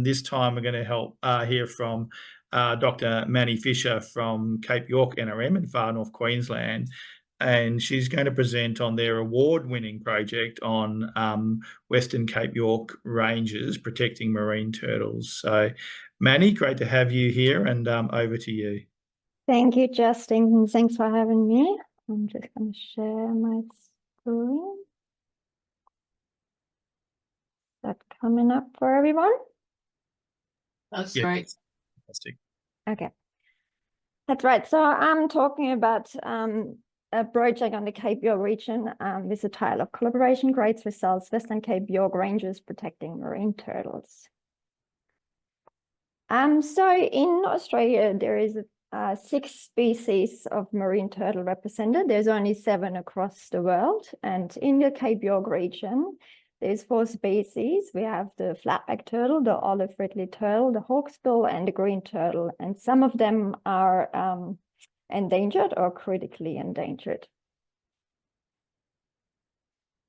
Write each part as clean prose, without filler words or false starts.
this time we're going to hear from Dr. Manni Fischer from Cape York NRM in far north Queensland. And she's going to present on their award-winning project on Western Cape York Ranges protecting marine turtles. So, Manni, great to have you here, and over to you. Thank you, Justin, and thanks for having me. I'm just going to share my screen. Is that coming up for everyone? That's great. Fantastic. Okay. That's right. So I'm talking about a project on the Cape York region with the title of Collaboration Great Results, Western Cape York Ranges Protecting Marine Turtles. So in Australia, there is 6 species of marine turtle represented. There's only 7 across the world. And in the Cape York region, there's 4 species. We have the flatback turtle, the olive ridley turtle, the hawksbill, and the green turtle. And some of them are endangered or critically endangered.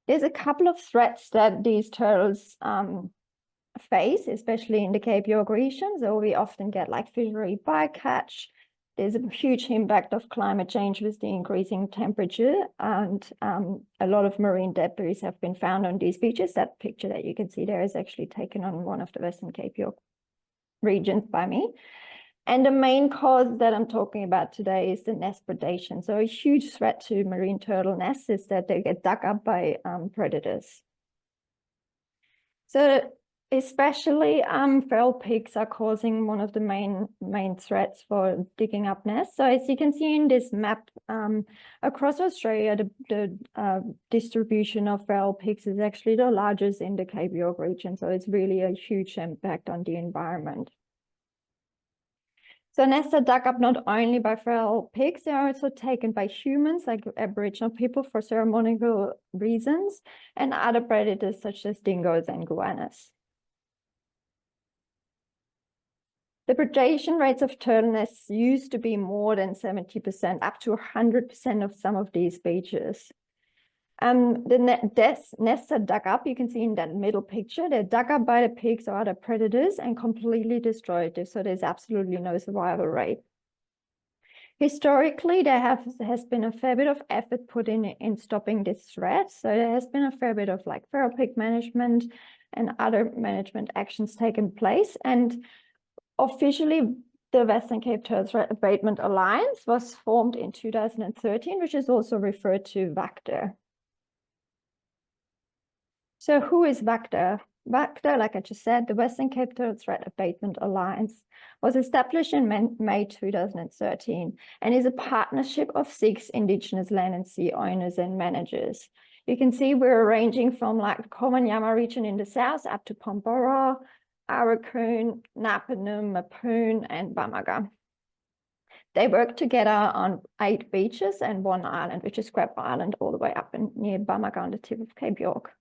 There's a couple of threats that these turtles face, especially in the Cape York region. So we often get like fishery bycatch. There's a huge impact of climate change with the increasing temperature, and a lot of marine debris have been found on these beaches. That picture that you can see there is actually taken on one of the Western Cape York regions by me. And the main cause that I'm talking about today is the nest predation. So a huge threat to marine turtle nests is that they get dug up by predators. So especially feral pigs are causing one of the main threats for digging up nests. So as you can see in this map, across Australia, the distribution of feral pigs is actually the largest in the Cape York region. So it's really a huge impact on the environment. So nests are dug up not only by feral pigs, they are also taken by humans, like Aboriginal people, for ceremonial reasons, and other predators such as dingoes and goannas. The predation rates of turtle nests used to be more than 70%, up to 100% of some of these species. The nests are dug up, you can see in that middle picture, they're dug up by the pigs or other predators and completely destroyed, so there's absolutely no survival rate. Historically, there has been a fair bit of effort put in stopping this threat. So there has been a fair bit of like feral pig management and other management actions taken place. And officially, the Western Cape Turtle Threat Abatement Alliance was formed in 2013, which is also referred to WCTTAA. So who is WCTTAA? WCTTAA, like I just said, the Western Cape Turtle Threat Abatement Alliance, was established in May 2013 and is a partnership of 6 Indigenous land and sea owners and managers. You can see we're ranging from like the Komanyama region in the south up to Pombora, Arakoon, Napanum, Mapoon, and Bamaga. They work together on 8 beaches and 1 island, which is Crab Island, all the way up near Bamaga on the tip of Cape York.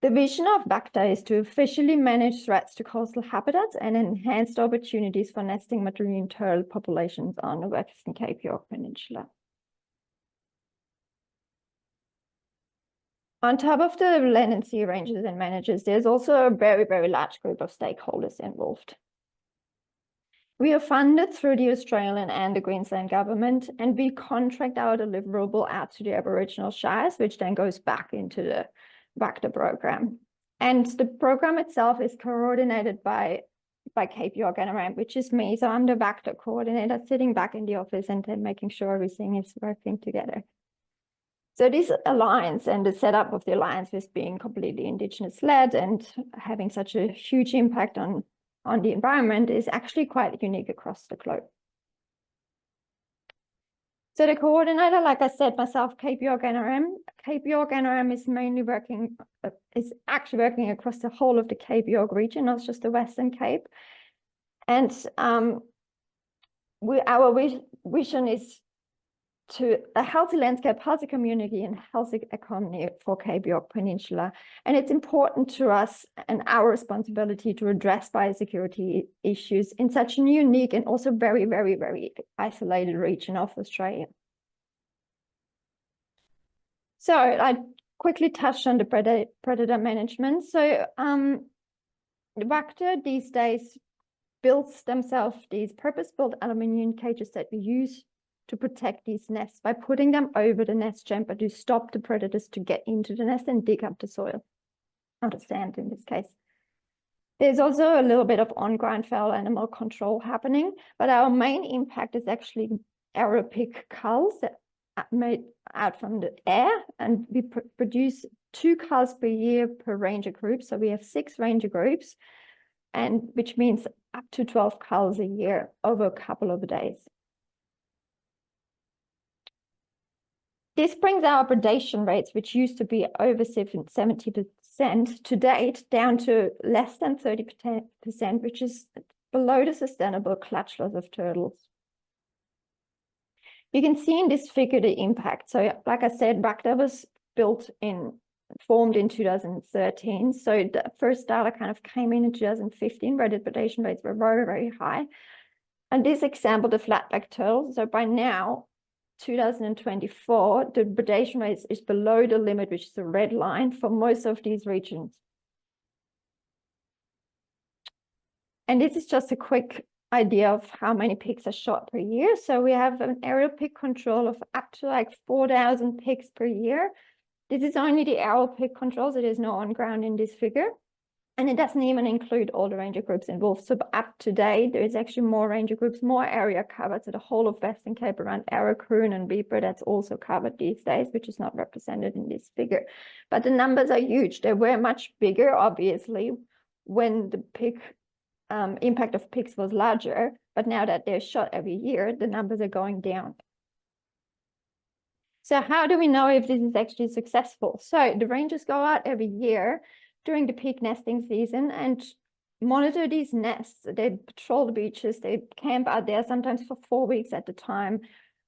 The vision of WCTTAA is to officially manage threats to coastal habitats and enhance the opportunities for nesting marine turtle populations on the Western Cape York Peninsula. On top of the land and sea rangers and managers, there's also a very, very large group of stakeholders involved. We are funded through the Australian and the Queensland government, and we contract our deliverable out to the Aboriginal shires, which then goes back into the WCTTAA program. And the program itself is coordinated by Cape York NRM, which is me. So I'm the WCTTAA coordinator sitting back in the office and then making sure everything is working together. So this alliance and the setup of the alliance with being completely Indigenous led and having such a huge impact on the environment is actually quite unique across the globe. So the coordinator, like I said, myself, Cape York NRM. Cape York NRM is mainly actually working across the whole of the Cape York region, not just the Western Cape. And our vision is to a healthy landscape, healthy community, and healthy economy for Cape York Peninsula. And it's important to us and our responsibility to address biosecurity issues in such a unique and also very, very, very isolated region of Australia. So I quickly touched on the predator management. So the Vector these days builds themselves these purpose-built aluminium cages that we use to protect these nests by putting them over the nest chamber to stop the predators to get into the nest and dig up the soil, or the sand in this case. There's also a little bit of on-ground fowl animal control happening, but our main impact is actually arrow pig culls that are made out from the air, and we produce 2 culls per year per ranger group. So we have 6 ranger groups, and which means up to 12 culls a year over a couple of days. This brings our predation rates, which used to be over 70% to date, down to less than 30%, which is below the sustainable clutch loss of turtles. You can see in this figure the impact. So like I said, Ragda was formed in 2013. So the first data kind of came in 2015, where the predation rates were very, very high. And this example, the flatback turtle, so by now, 2024, the predation rate is below the limit, which is the red line for most of these regions. And this is just a quick idea of how many pigs are shot per year. So we have an aerial pig control of up to like 4,000 pigs per year. This is only the aerial pig control, so there's no on ground in this figure. And it doesn't even include all the ranger groups involved. So up to date, there is actually more ranger groups, more area covered. So the whole of Western Cape around Arrow-Croon and Beeper, that's also covered these days, which is not represented in this figure. But the numbers are huge. They were much bigger, obviously, when the pig impact of pigs was larger. But now that they're shot every year, the numbers are going down. So how do we know if this is actually successful? So the rangers go out every year during the peak nesting season and monitor these nests. They patrol the beaches, they camp out there sometimes for 4 weeks at a time,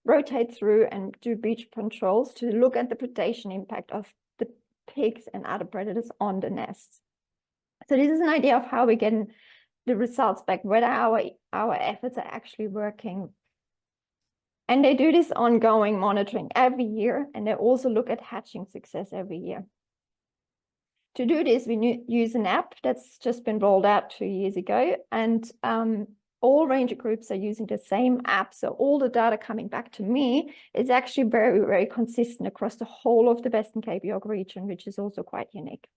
rotate through and do beach patrols to look at the predation impact of the pigs and other predators on the nests. So this is an idea of how we get the results back, whether our efforts are actually working. And they do this ongoing monitoring every year, and they also look at hatching success every year. To do this, we use an app that's just been rolled out 2 years ago, and all ranger groups are using the same app. So all the data coming back to me is actually very, very consistent across the whole of the Western Cape York region, which is also quite unique.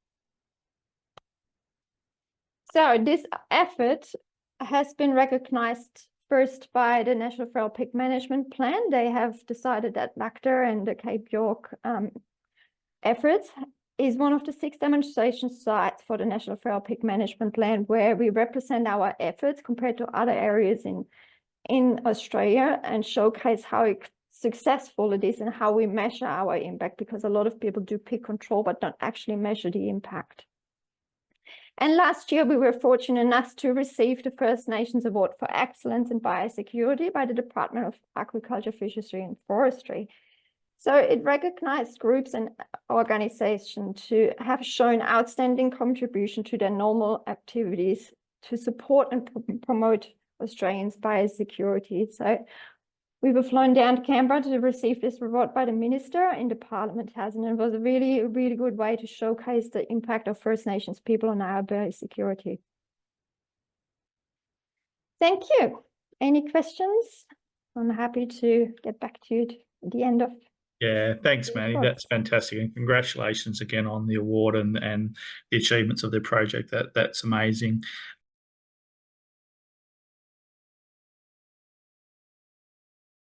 So this effort has been recognized first by the National Feral Pig Management Plan. They have decided that Vector and the Cape York efforts is one of the 6 demonstration sites for the National Feral Pig Management Plan, where we represent our efforts compared to other areas in Australia and showcase how successful it is and how we measure our impact, because a lot of people do pig control but don't actually measure the impact. And last year, we were fortunate enough to receive the First Nations Award for Excellence in Biosecurity by the Department of Agriculture, Fishery and Forestry. So it recognized groups and organizations to have shown outstanding contribution to their normal activities to support and promote Australians' biosecurity. So we were flown down to Canberra to receive this reward by the Minister in the Parliament House, and it was a really good way to showcase the impact of First Nations people on our biosecurity. Thank you. Any questions? I'm happy to get back to you at the end of. Yeah, thanks, Manny. That's fantastic, and congratulations again on the award and the achievements of the project. That's amazing.